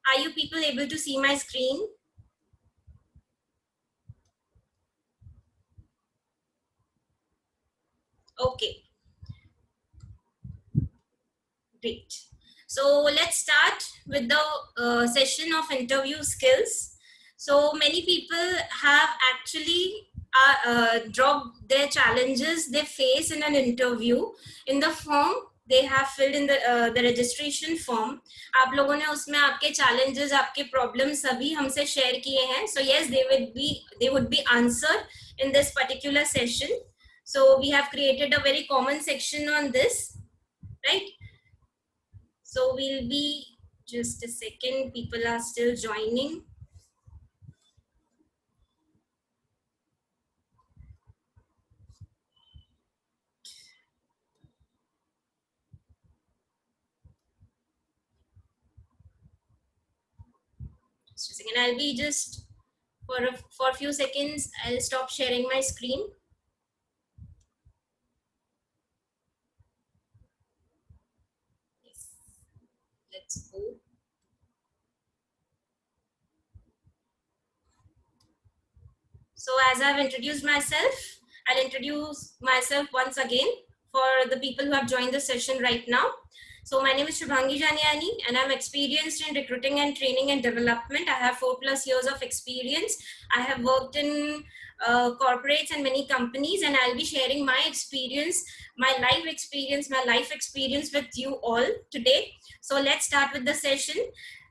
Are you people able to see my screen? Okay, great. So let's start with the session of interview skills. So many people have actually dropped their challenges they face in an interview in the form they have filled in the registration form. आप लोगों ने उसमें आपके challenges, आपके problems सभी हमसे share किए हैं. So yes, they would be answered in this particular session. So we have created a very common section on this, right? So we'll be, just a second, people are still joining. Just a second, I'll be just, for a few seconds, I'll stop sharing my screen. Yes. Let's go. So as I've introduced myself, I'll introduce myself once again for the people who have joined the session right now. So my name is Shubhangi Janiani and I'm experienced in recruiting and training and development. I have 4+ years of experience. I have worked in corporates and many companies, and I'll be sharing my experience, my life experience with you all today. So let's start with the session.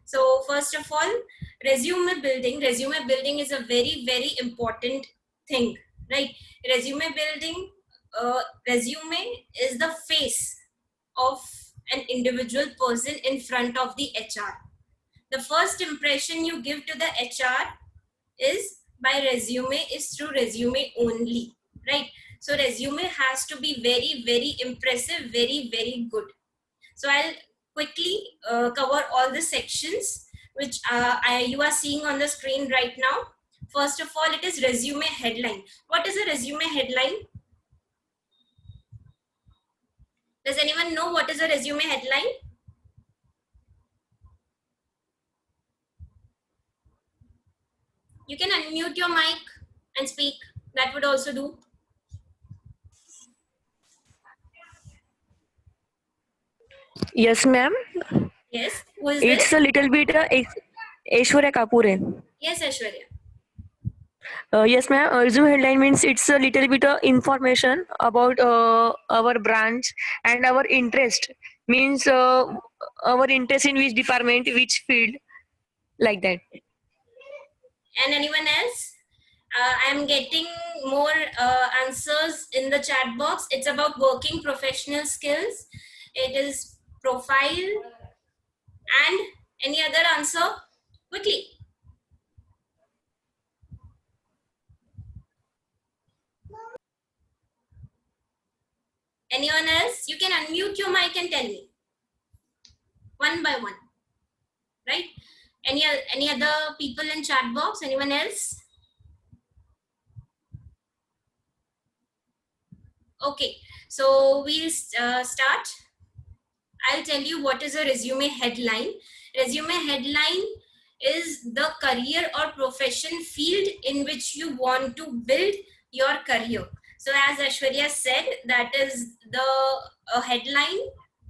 So first of all, resume building. Resume building is a very, very important thing, right? Resume building, resume is the face of an individual person in front of the HR. The first impression you give to the HR is by resume, is through resume only, right? So resume has to be very, very impressive, very, very good. So I'll quickly cover all the sections which you are seeing on the screen right now. First of all, it is resume headline. What is a resume headline? Does anyone know what is a resume headline? You can unmute your mic and speak. That would also do. Yes, ma'am. Yes. Who is It's this? a little bit Aishwarya Kapoor. Yes, Aishwarya. Yes, ma'am. Resume headline means it's a little bit information about our branch and our interest. Means our interest in which department, which field, like that. And anyone else? I'm getting more answers in the chat box. It's about working professional skills. It is profile and any other answer? Quickly. Anyone else? You can unmute your mic and tell me. One by one. Right? Any other people in chat box? Anyone else? Okay. So we'll start. I'll tell you what is a resume headline. Resume headline is the career or profession field in which you want to build your career. So as Aishwarya said, that is the headline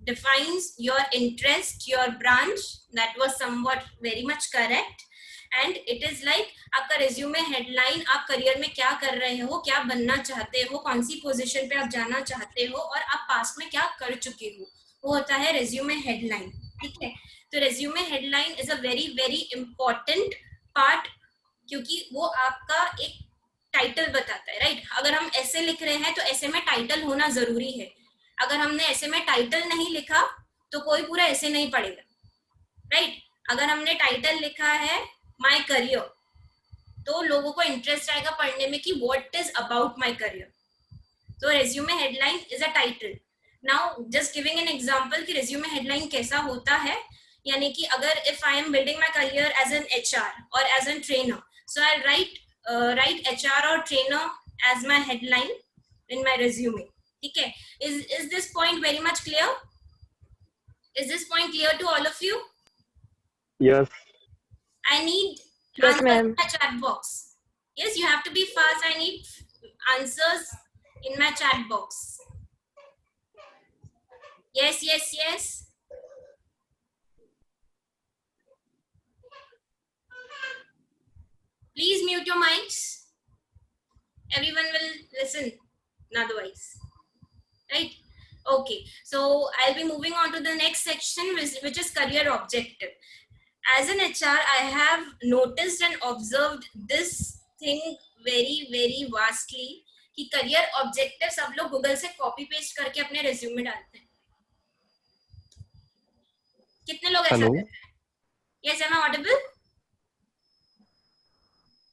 defines your interest, your branch. That was somewhat very much correct. And it is like आपका resume headline, आप career में क्या कर रहे हो, क्या बनना चाहते हो, कौन सी position पे आप जाना चाहते हो और आप past में क्या कर चुके हो, वो होता है resume headline. ठीक है? तो resume headline is a very, very important part क्योंकि वो आपका एक टाइटल बताता है, राइट? अगर हम ऐसे लिख रहे हैं तो ऐसे में टाइटल होना जरूरी है. अगर हमने ऐसे में टाइटल नहीं लिखा तो कोई पूरा ऐसे नहीं पढ़ेगा, राइट? अगर हमने टाइटल लिखा है माय करियर तो लोगों को इंटरेस्ट आएगा पढ़ने में कि what is about my career. तो resume headline is a title. Now just giving an example कि रेज्यूमे हेडलाइन कैसा होता है, यानी कि अगर if I am building my career as an HR और as an trainer, so I write HR और trainer as my headline in my resume. ठीक है? Is this point very much clear? Is this point clear to all of you? Yes. I need Yes, answers in ma'am. my chat box. Yes, you have to be fast. I need answers in my chat box. Yes, yes, yes. Please mute your mics. Everyone will listen otherwise. Right? Okay. So I'll be moving on to the next section, which is career objective. As an HR, I have noticed and observed this thing very, very vastly कि career objective सब लोग Google से copy paste करके अपने resume में डालते हैं. कितने लोग ऐसा Hello. करते हैं? Yes, am I audible?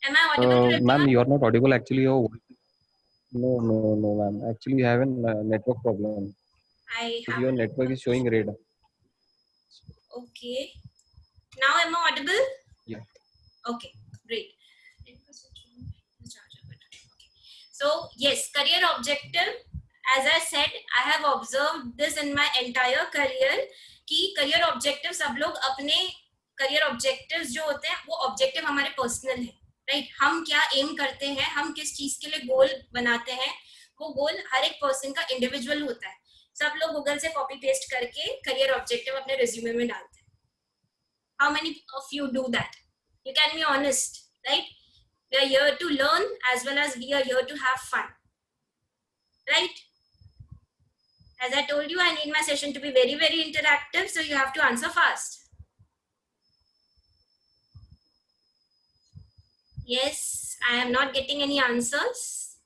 Am I audible to Ma'am, everyone? you are not audible. Actually, your no, ma'am. Actually, you have a network problem. I have. Your network is showing red. Okay. Now am I audible? Yeah. Okay, great. So yes, career objective. As I said, I have observed this in my entire career कि career objective सब लोग अपने career objectives जो होते हैं वो objective हमारे personal है, right? हम क्या aim करते हैं, हम किस चीज के लिए goal बनाते हैं, वो goal हर एक person का individual होता है. सब लोग Google से copy paste करके career objective अपने resume में डालते हैं. How many of you do that? You can be honest, right? We are here to learn as well as we are here to have fun, right? As I told you, I need my session to be very, very interactive, so you have to answer fast. Yes, I am not getting any answers.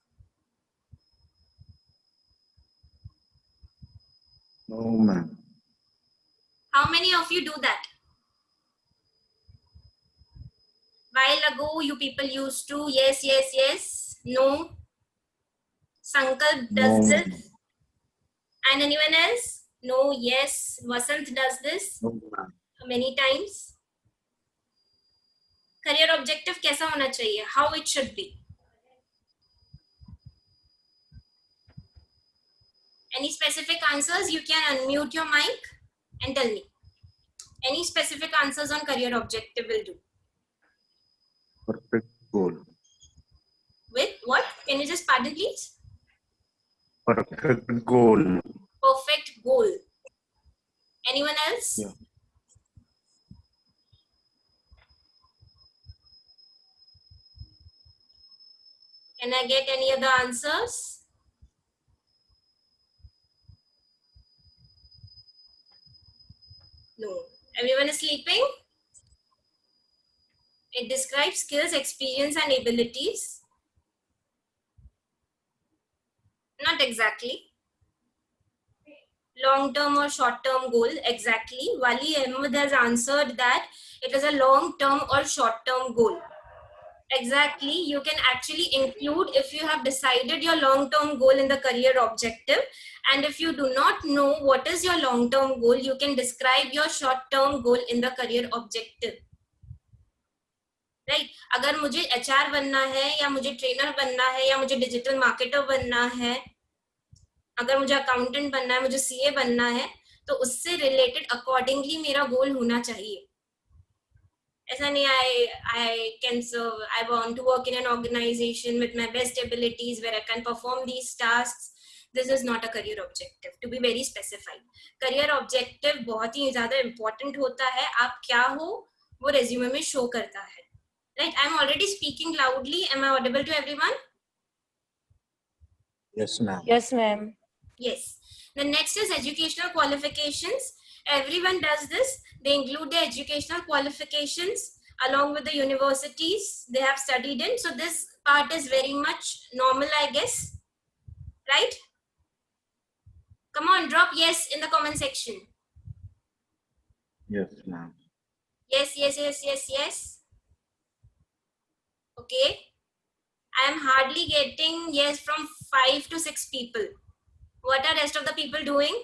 No, ma'am. How many of you do that? While ago, you people used to, yes, yes, yes, no. Sankalp does No. this. And anyone else? No, yes. Vasant does this No, ma'am. many times. Career objective कैसा होना चाहिए? How it should be? Any specific answers? You can unmute your mic and tell me. Any specific answers on career objective will do. Perfect goal. With what? Can you just pardon, please? Perfect goal. Perfect goal. Anyone else? Yeah. Can I get any other answers? No. Everyone is sleeping? It describes skills, experience, and abilities. Not exactly. Long-term or short-term goal, exactly. Wali Ahmed has answered that it is a long-term or short-term goal. Exactly. You can actually include if you have decided your long-term goal in the career objective. And if you do not know what is your long-term goal, you can describe your short-term goal in the career objective. Right? अगर मुझे HR बनना है या मुझे trainer बनना है या मुझे डिजिटल मार्केटर बनना है, अगर मुझे अकाउंटेंट बनना है, मुझे CA बनना है, तो उससे रिलेटेड अकॉर्डिंगली मेरा गोल होना चाहिए. ऐसा नहीं I can serve, I want to work in an organization with my best abilities where I can perform these tasks. This is not a career objective, to be very specified. Career objective बहुत ही ज़्यादा important होता है. आप क्या हो वो resume में show करता है. Right? I'm already speaking loudly. Am I audible to everyone? Yes, ma'am. Yes, ma'am. Yes. The next is educational qualifications. Everyone does this. They include their educational qualifications along with the universities they have studied in. So this part is very much normal, I guess. Right? Come on, drop yes in the comment section. Yes, ma'am. Yes, yes, yes, yes, yes. Okay. I am hardly getting yes from 5 to 6 people. What are rest of the people doing?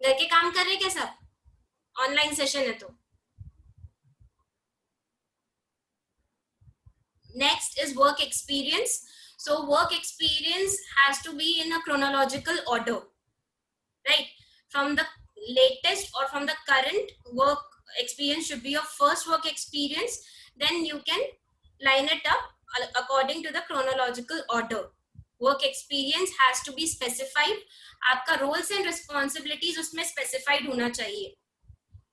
घर के काम कर रहे क्या सब? Online session है तो. Next is work experience. So work experience has to be in a chronological order, right? From the latest or from the current work experience should be your first work experience, then you can line it up according to the chronological order. Work experience has to be specified. आपका roles and responsibilities उसमें specified होना चाहिए.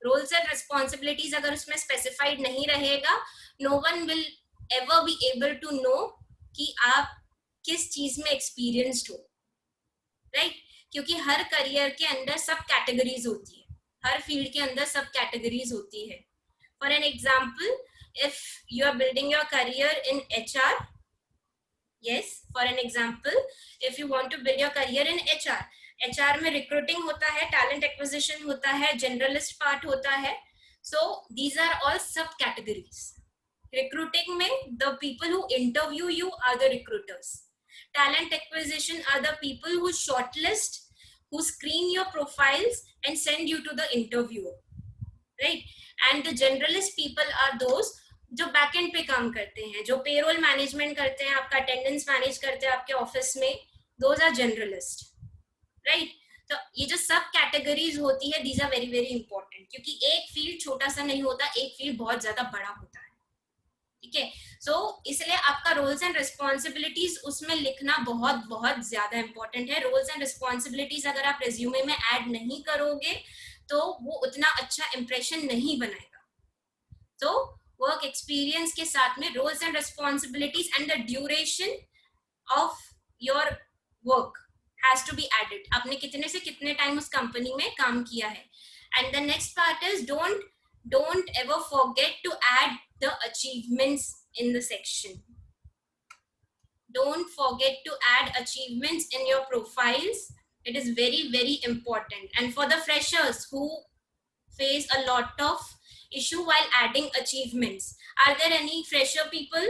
Roles and responsibilities अगर उसमें specified नहीं रहेगा, no one will ever be able to know कि आप किस चीज में experienced हो, right? क्योंकि हर career के अंदर सब categories होती है, हर field के अंदर सब categories होती है. For an example, if you are building your career in HR, yes, for an example, if you want to build your career in HR में recruiting होता है, talent acquisition होता है, generalist part होता है. So these are all subcategories. Recruiting में the people who interview you are the recruiters. Talent acquisition are the people who shortlist, who screen your profiles and send you to the interviewer, right? And the generalist people are those जो back and पे काम करते हैं, जो payroll management करते हैं, आपका attendance manage करते हैं आपके ऑफिस में, दोज आर जनरलिस्ट, राइट? तो ये जो सब कैटेगरीज होती है, these are very very important, क्योंकि एक फील्ड छोटा सा नहीं होता, एक फील्ड बहुत ज्यादा बड़ा होता है, ठीक है? सो इसलिए आपका रोल्स एंड रिस्पॉन्सिबिलिटीज उसमें लिखना बहुत बहुत ज्यादा इंपॉर्टेंट है. रोल्स एंड रिस्पॉन्सिबिलिटीज अगर आप रेज्यूमे में ऐड नहीं करोगे तो वो उतना अच्छा इंप्रेशन नहीं बनाएगा. तो वर्क एक्सपीरियंस के साथ में roles and responsibilities and the duration of your work has to be added. आपने कितने से कितने टाइम उस कंपनी में काम किया है. And the next part is don't ever forget to add the achievements in the section. Don't forget to add achievements in your profiles. It is very very important. And for the freshers who face a lot of issue while adding achievements, are there any fresher people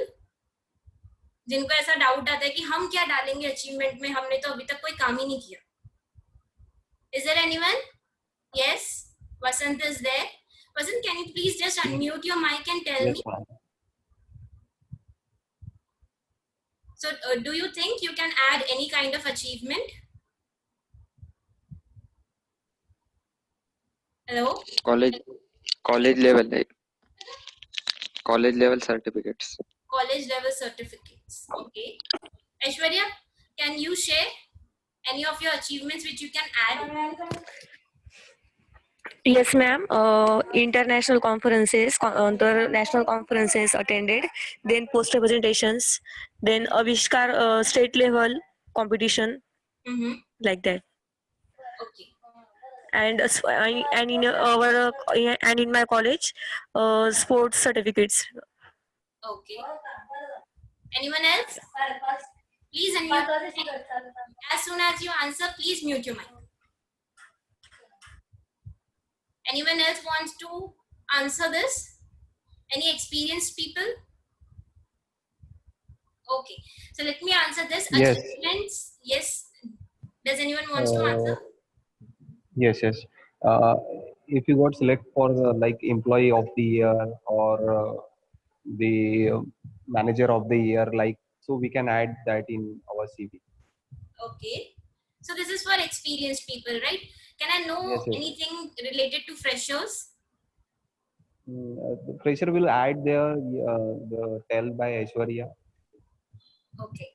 जिनको ऐसा doubt आता है कि हम क्या डालेंगे achievement में, हमने तो अभी तक कोई काम ही नहीं किया? Is there anyone? Yes, Vasant is there. Vasant, can you please just unmute your mic and tell Yes, me? ma'am. So do you think you can add any kind of achievement? Hello? college level, like college level certificates. College level certificates. Okay. Aishwarya, can you share any of your achievements which you can add? Yes, ma'am. International conferences, the national conferences attended, then poster presentations, then Avishkar state level competition, Mm-hmm. like that. Okay. And and in our and in my college, sports certificates. Okay. Anyone else? Please unmute. As soon as you answer, please mute your mic. Anyone else wants to answer this? Any experienced people? Okay. So let me answer this. Yes. Achievements. Yes. Does anyone wants to answer? Yes. If you got select for like employee of the year or the manager of the year, like, so we can add that in our CV. Okay. So this is for experienced people, right? Can I know Yes. anything related to freshers? The fresher will add there the tell by Aishwarya. Okay.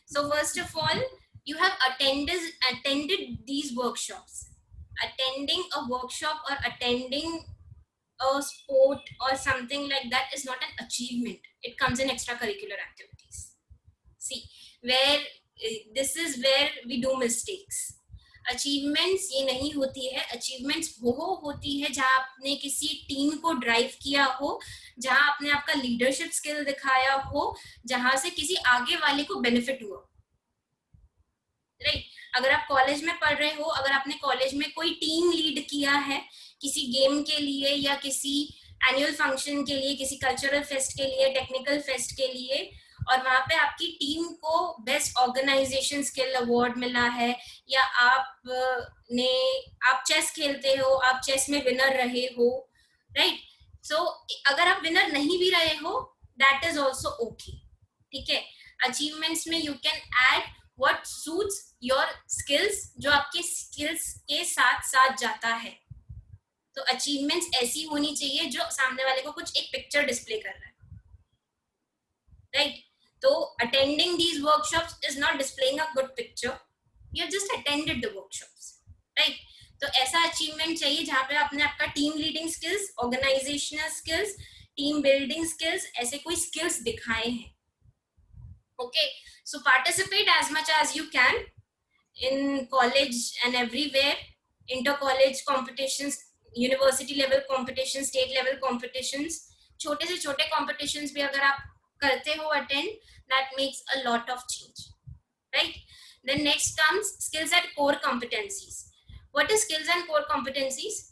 So first of all, you have attended these workshops. Attending a workshop or attending a sport or something like that is not an achievement. It comes in extracurricular activities. See, where this is where we do mistakes. Achievements ये नहीं होती है. Achievements वो होती है जहां आपने किसी टीम को ड्राइव किया हो, जहां आपने आपका लीडरशिप स्किल दिखाया हो, जहां से किसी आगे वाले को बेनिफिट हुआ, राइट? अगर आप कॉलेज में पढ़ रहे हो, अगर आपने कॉलेज में कोई टीम लीड किया है किसी गेम के लिए या किसी एनुअल फंक्शन के लिए, किसी कल्चरल फेस्ट के लिए, टेक्निकल फेस्ट के लिए, और वहां पे आपकी टीम को बेस्ट ऑर्गेनाइजेशन स्किल अवार्ड मिला है, या आप चेस खेलते हो, आप चेस में विनर रहे हो, राइट? सो अगर आप विनर नहीं भी रहे हो, दैट इज ऑल्सो ओके, ठीक है? अचीवमेंट्स में you can add what suits your skills, जो आपके स्किल्स के साथ साथ जाता है. तो अचीवमेंट्स ऐसी होनी चाहिए जो सामने वाले को कुछ एक पिक्चर डिस्प्ले कर रहा है, राइट? तो attending these workshops is not displaying a good picture, you have just attended the workshops, right? तो ऐसा अचीवमेंट चाहिए जहां पे आपने आपका team leading skills, organisational skills, team building skills, ऐसे कोई स्किल्स दिखाए हैं. Okay, so participate as much as you can in college and everywhere, inter-college competitions, university level competitions, state level competitions, छोटे से छोटे competitions भी अगर आप करते हो attend, that makes a lot of change, right? Then next comes skills and core competencies. What is skills and core competencies?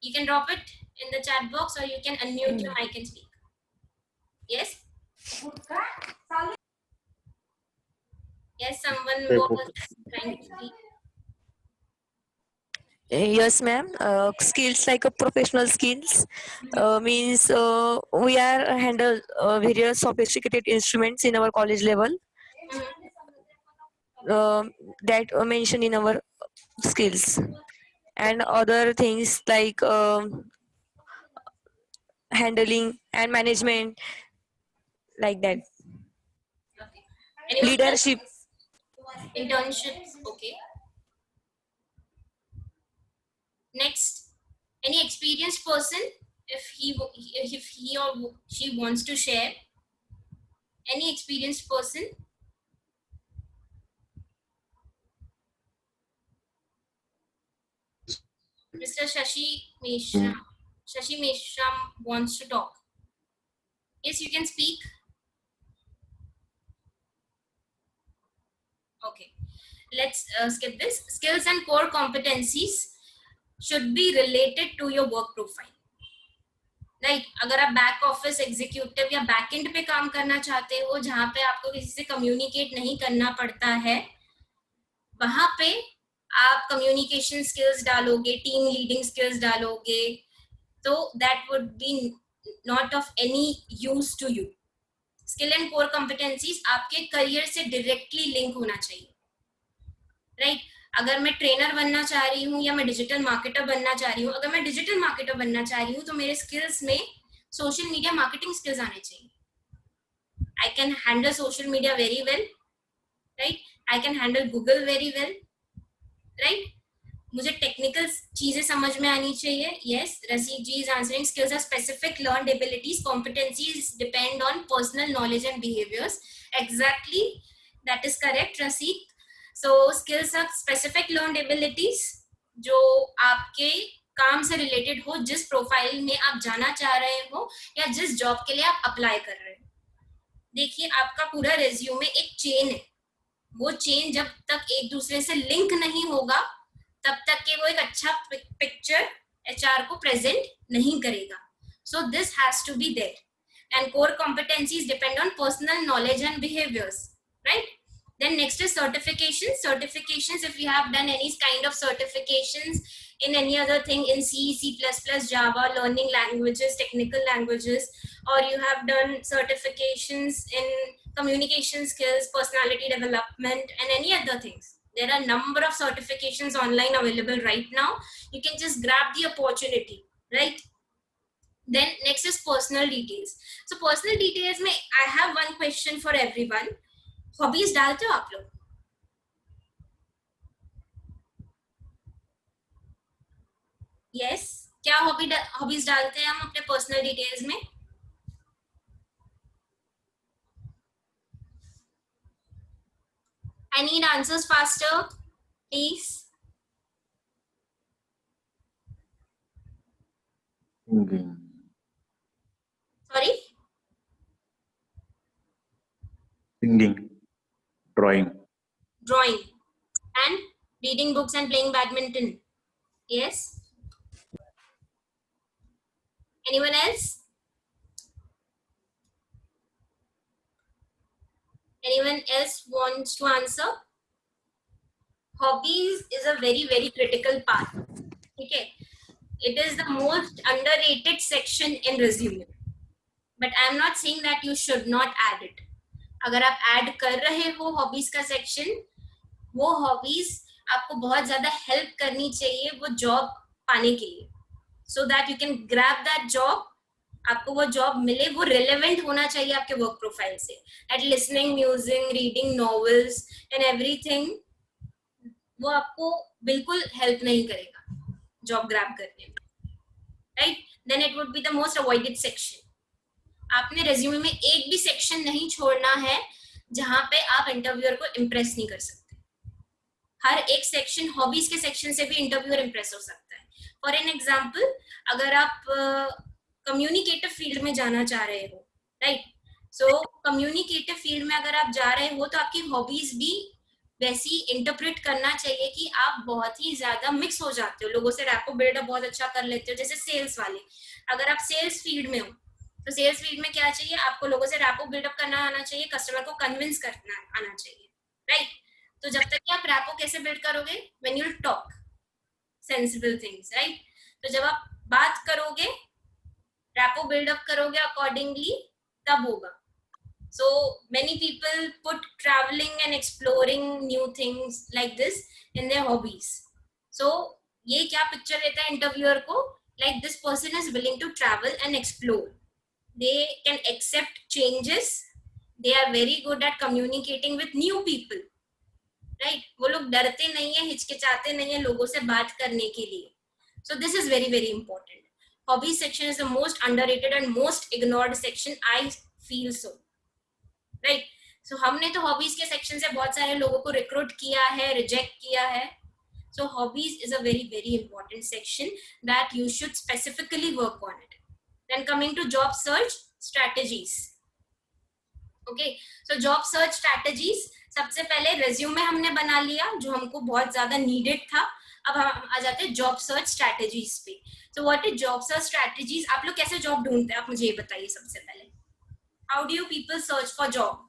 You can drop it in the chat box or you can unmute your mic and speak. Yes? Yes, someone was trying to speak. Yes, ma'am. Skills like a professional skills means we are handle various sophisticated instruments in our college level that are mentioned in our skills, and other things like handling and management, like that. Okay. Anyone Leadership. else? Internships. Okay. Next, any experienced person, if he or she wants to share, any experienced person? Mr. Shashi Meshram. Shashi Meshram wants to talk. Yes, you can speak. Okay. Let's skip this. Skills and core competencies should be related to your work profile. Right अगर आप back office executive या back and पे काम करना चाहते हो जहां पे आपको किसी से कम्युनिकेट नहीं करना पड़ता है, वहां पे आप कम्युनिकेशन स्किल्स डालोगे, टीम लीडिंग स्किल्स डालोगे, तो that would be not of any use to you. Skill and core competencies आपके करियर से डायरेक्टली लिंक होना चाहिए, राइट? अगर मैं ट्रेनर बनना चाह रही हूँ या मैं डिजिटल मार्केटर बनना चाह रही हूँ, अगर मैं डिजिटल मार्केटर बनना चाह रही हूँ तो मेरे स्किल्स में सोशल मीडिया मार्केटिंग स्किल्स आने चाहिए. I can handle social media very well, right? I can handle Google very well, right? मुझे टेक्निकल चीजें समझ में आनी चाहिए. Yes, Rashid ji is answering. Skills are specific learned abilities, competencies depend on personal knowledge and behaviours. Exactly, that is correct Rashid. So skills are specific learned abilities जो आपके काम से रिलेटेड हो, जिस प्रोफाइल में आप जाना चाह रहे हो या जिस जॉब के लिए आप अप्लाई कर रहे हो. देखिए आपका पूरा रेज्यूमे एक चेन है, वो चेन जब तक एक दूसरे से लिंक नहीं होगा तब तक के वो एक अच्छा पिक्चर एचआर को प्रेजेंट नहीं करेगा. So this has to be there. And core competencies depend on personal knowledge and behaviours, right? Then next is certifications. Certifications, if you have done any kind of certifications in any other thing in C, C++, Java, learning languages, technical languages, or you have done certifications in communication skills, personality development, and any other things. There are a number of certifications online available right now. You can just grab the opportunity, right? Then next is personal details. So personal details में I have one question for everyone. Hobbies डालते हो आप लोग? Yes, क्या hobbies डालते हैं हम अपने पर्सनल डिटेल्स में? I need answers faster please. Sorry, Singing, drawing, drawing and reading books and playing badminton. Yes, anyone else? Anyone else wants to answer? Hobbies is a very very critical part. Okay, it is the most underrated section in resume, but I am not saying that you should not add it. अगर आप add कर रहे हो hobbies का section, वो hobbies आपको बहुत ज्यादा हेल्प करनी चाहिए वो जॉब पाने के लिए, so that you can grab that job, आपको वो जॉब मिले, वो रिलेवेंट होना चाहिए आपके वर्क प्रोफाइल से. At listening music, reading novels and everything, वो आपको बिल्कुल हेल्प नहीं करेगा जॉब ग्रैब करने में, right. Then it would be the most avoided section. आपने रेज्यूमे में एक भी सेक्शन नहीं छोड़ना है जहां पे आप इंटरव्यूअर को इम्प्रेस नहीं कर सकते. हर एक सेक्शन, हॉबीज के सेक्शन से भी इंटरव्यूअर इम्प्रेस हो सकता है. फॉर एन एग्जाम्पल, अगर आप कम्युनिकेटिव फील्ड में जाना चाह रहे हो, राइट, सो कम्युनिकेटिव फील्ड में अगर आप जा रहे हो तो आपकी हॉबीज भी वैसी इंटरप्रेट करना चाहिए कि आप बहुत ही ज्यादा मिक्स हो जाते हो, लोगों से रैपो बिल्डअप बहुत अच्छा कर लेते हो. जैसे सेल्स वाले, अगर आप सेल्स फील्ड में हो तो सेल्स फील्ड में क्या चाहिए, आपको लोगों से रैपो बिल्डअप करना आना चाहिए, कस्टमर को कन्विंस करना आना चाहिए, राइट. तो जब तक कि आप रैपो कैसे बिल्ड करोगे, when you talk sensible things, right. तो जब आप बात करोगे, रैपो बिल्डअप करोगे अकॉर्डिंगली, तब होगा. So many people put traveling and exploring new things like this in their hobbies. So ये क्या पिक्चर देता है इंटरव्यूअर को, like this person is willing to travel and explore. They can accept changes. They are very good at communicating with new people. Right? वो लोग डरते नहीं है, हिचकिचाते नहीं है लोगों से बात करने के लिए. So this is very very important. Hobbies section is the most underrated and most ignored section. I feel so. Right. So हमने तो हॉबीज के सेक्शन से बहुत सारे लोगों को रिक्रूट किया है, रिजेक्ट किया है. So hobbies is a very very important section that you should specifically work on it. Then coming to job search strategies. Okay, so job search strategies, सबसे पहले रेज्यूमे हमने बना लिया जो हमको बहुत ज्यादा नीडेड था. अब हम आ जाते हैं जॉब सर्च स्ट्रैटेजीज पे. So what is job search strategies? आप लोग कैसे जॉब ढूंढते हैं, आप मुझे ये बताइए सबसे पहले. How do you people search for job?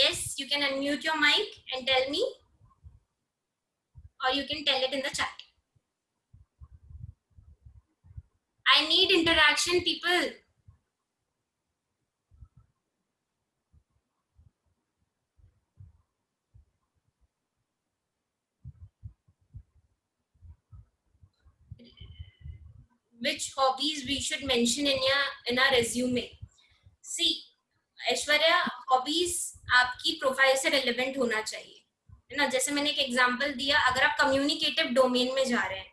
Yes, you can unmute your mic and tell me, or you can tell it in the chat. I need interaction, people. Which hobbies we should mention in our resume? See, Aishwarya, hobbies आपकी profile से relevant होना चाहिए, है ना. जैसे मैंने एक example दिया, अगर आप कम्युनिकेटिव डोमेन में जा रहे हैं,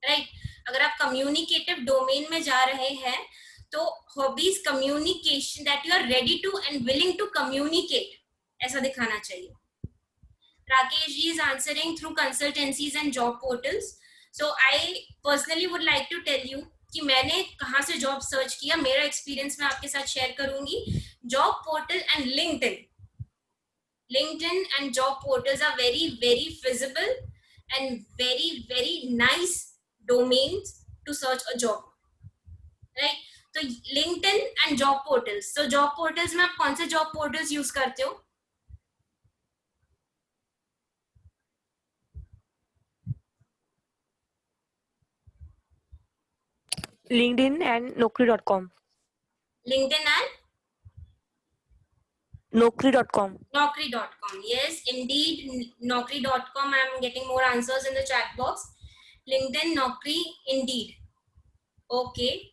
राइट, अगर आप कम्युनिकेटिव डोमेन में जा रहे हैं तो hobbies communication, that you are ready to and willing to communicate, ऐसा दिखाना चाहिए. Rakesh ji is answering through consultancies and job portals. So I personally would like to tell you कि मैंने कहाँ से जॉब सर्च किया, मेरा एक्सपीरियंस मैं आपके साथ शेयर करूंगी. Job portal and LinkedIn and job portals are very very feasible and very very nice domains to search a job, right? तो LinkedIn and job portals. So job portals में आप कौन से job portals यूज करते हो? LinkedIn and Naukri.com. LinkedIn and Naukri.com. Naukri.com. Yes, indeed. Naukri.com. I'm getting more answers in the chat box. LinkedIn, Naukri, indeed. Okay.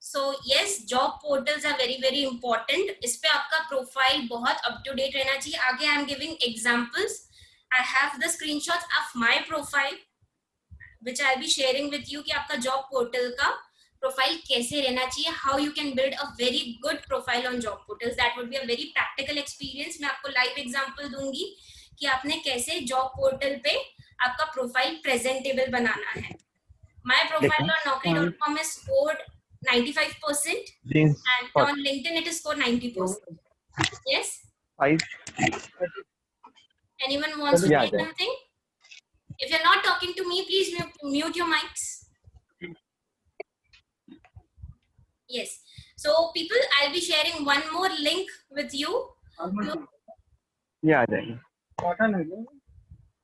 So yes, job portals are very very important. इस पे आपका profile बहुत up to date रहना चाहिए. आगे I'm giving examples. I have the screenshots of my profile, which I'll be sharing with you कि आपका job portal का प्रोफाइल कैसे रहना चाहिए. How you can build a very good profile on job portals. That would be a very practical experience. मैं आपको live example दूंगी कि आपने कैसे जॉब पोर्टल पे आपका प्रोफाइल प्रेजेंटेबल बनाना है. My profile on naukri.com is scored 95% and on LinkedIn it is scored 90%. Yes, anyone wants to say something? If you're not talking to me, please mute your mics. Yes. So people, I'll be sharing one more link with you. ये आ जाएगा. Cotton है क्या?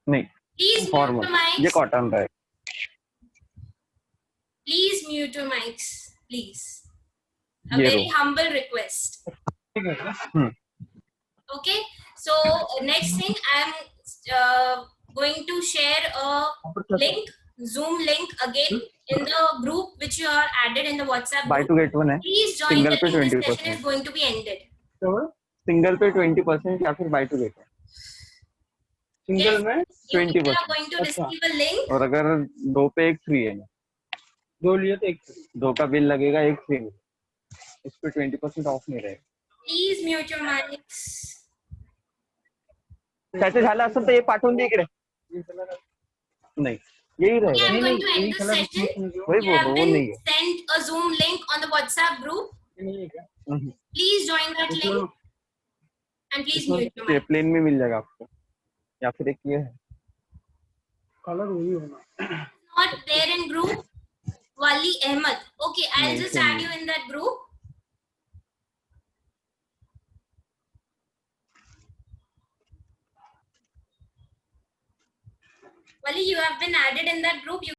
नहीं. Please mute your mics. ये cotton है. Please mute your mics, please. A very humble request. Okay, so next thing I'm going to share a link, Zoom link again in the group which you are added in the WhatsApp by group. To get one है Please join single the पे link. This session 20%, is going to be ended. Single पे 20% या फिर by to get है Yes, में you people 20%, are going to receive a link. और अगर दो पे एक फ्री है, दो लिए तो एक फ्री, दो का बिल लगेगा एक फ्री में, इस पे 20% ऑफ नहीं रहेगा. Please mute your mics. त्याचं झालं असं तर हे पाठवून दे इकडे. नाही यही Okay, रहेगा. I'm going to end this session. वही You बोल have रहा हूँ, वो been नहीं है. sent a Zoom link on the WhatsApp group. Please join that link and please mute your mic. Plane में मिल जाएगा आपको, या फिर एक ये है Not there in group. Wali Ahmed. Okay, I'll just add you in that group. Wali, you have been added in that group. You